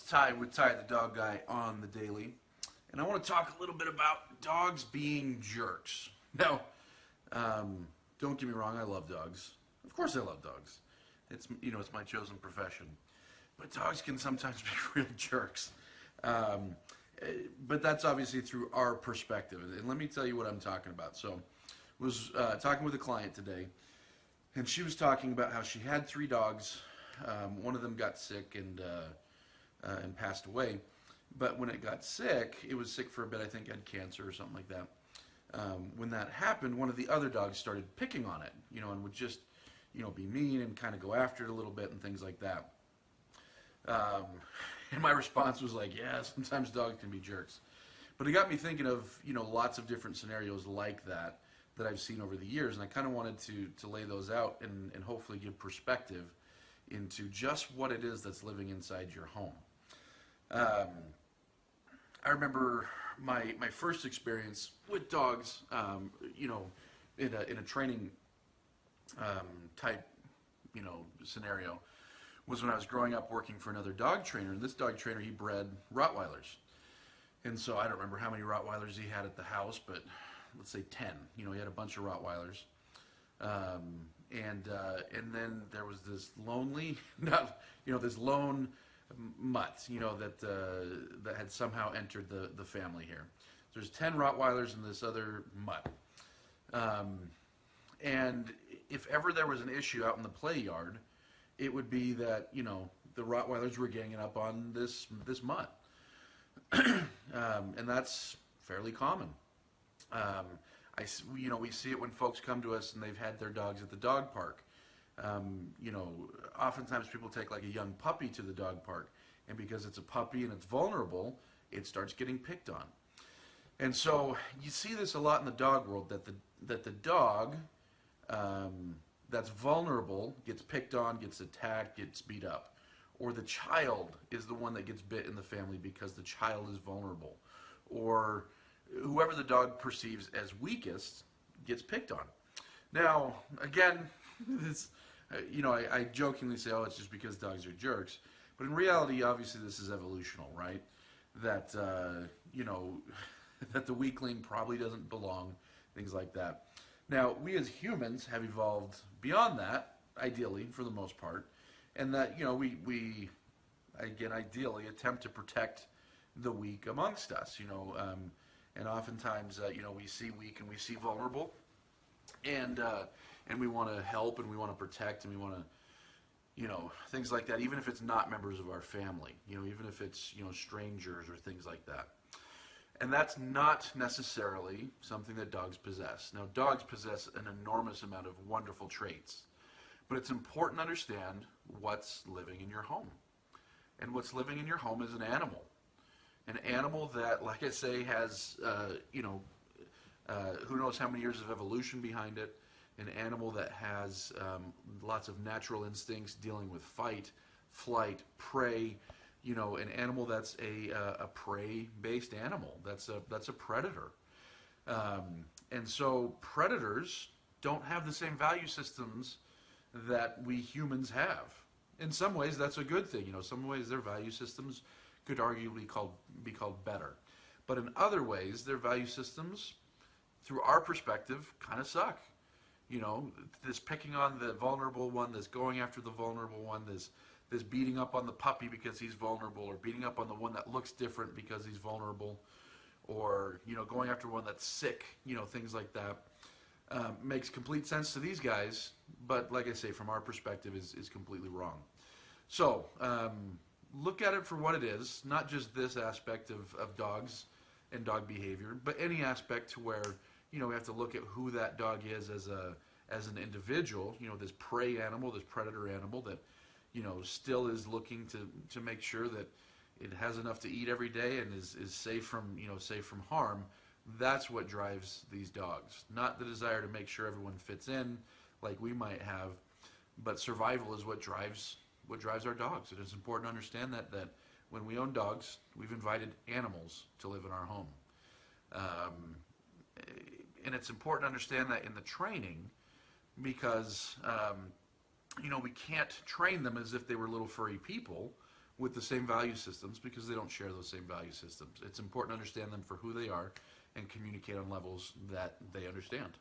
Ty with Ty the Dog Guy on the Daily, and I want to talk a little bit about dogs being jerks. Now, don't get me wrong, I love dogs. Of course, I love dogs. It's my chosen profession. But dogs can sometimes be real jerks. But that's obviously through our perspective, and let me tell you what I'm talking about. So, I was talking with a client today, and she was talking about how she had 3 dogs. One of them got sick and passed away. But when it got sick, it was sick for a bit. I think it had cancer or something like that. When that happened, one of the other dogs started picking on it, and would just, be mean and kind of go after it a little bit and things like that. And my response was like, yeah, sometimes dogs can be jerks. But it got me thinking of, lots of different scenarios like that I've seen over the years. And I kind of wanted to lay those out and hopefully give perspective into just what it is that's living inside your home. I remember my first experience with dogs, in a training type, scenario, was when I was growing up working for another dog trainer. And this dog trainer, he bred Rottweilers. And so I don't remember how many Rottweilers he had at the house, but let's say 10. He had a bunch of Rottweilers. And then there was this this lone mutt, that had somehow entered the family here. So there's 10 Rottweilers and this other mutt. And if ever there was an issue out in the play yard, it would be that, the Rottweilers were ganging up on this mutt. And that's fairly common. We see it when folks come to us and they've had their dogs at the dog park. Oftentimes people take like a young puppy to the dog park, and because it's a puppy and it's vulnerable, it starts getting picked on. And so you see this a lot in the dog world, that the dog that's vulnerable gets picked on, gets attacked, gets beat up. Or the child is the one that gets bit in the family because the child is vulnerable. Or whoever the dog perceives as weakest gets picked on. Now, again, I jokingly say, oh, it's just because dogs are jerks. But in reality, obviously, this is evolutional, right? That, that the weakling probably doesn't belong, things like that. Now, we as humans have evolved beyond that, ideally, for the most part, and that, we again, ideally, attempt to protect the weak amongst us, and oftentimes, we see weak and we see vulnerable, and we want to help and we want to protect and we want to, things like that, even if it's not members of our family, even if it's, strangers or things like that. And that's not necessarily something that dogs possess. Now, dogs possess an enormous amount of wonderful traits, but it's important to understand what's living in your home. And what's living in your home is an animal. An animal that, like I say, has, who knows how many years of evolution behind it. An animal that has lots of natural instincts dealing with fight, flight, prey. An animal that's a prey-based animal. That's a predator. And so predators don't have the same value systems that we humans have. In some ways, that's a good thing. Some ways their value systems could arguably be called better. But in other ways, their value systems, through our perspective, kind of suck. This picking on the vulnerable one, this going after the vulnerable one, this beating up on the puppy because he's vulnerable, or beating up on the one that looks different because he's vulnerable, or, going after one that's sick, things like that. Makes complete sense to these guys, but like I say, from our perspective, is completely wrong. So, look at it for what it is, not just this aspect of dogs and dog behavior, but any aspect to where, we have to look at who that dog is as an individual, this prey animal, this predator animal that, still is looking to make sure that it has enough to eat every day and is safe from harm. That's what drives these dogs. Not the desire to make sure everyone fits in like we might have, but survival is what drives our dogs. It is important to understand that when we own dogs, we've invited animals to live in our home. And it's important to understand that in the training, because we can't train them as if they were little furry people. with the same value systems because they don't share those same value systems. It's important to understand them for who they are and communicate on levels that they understand.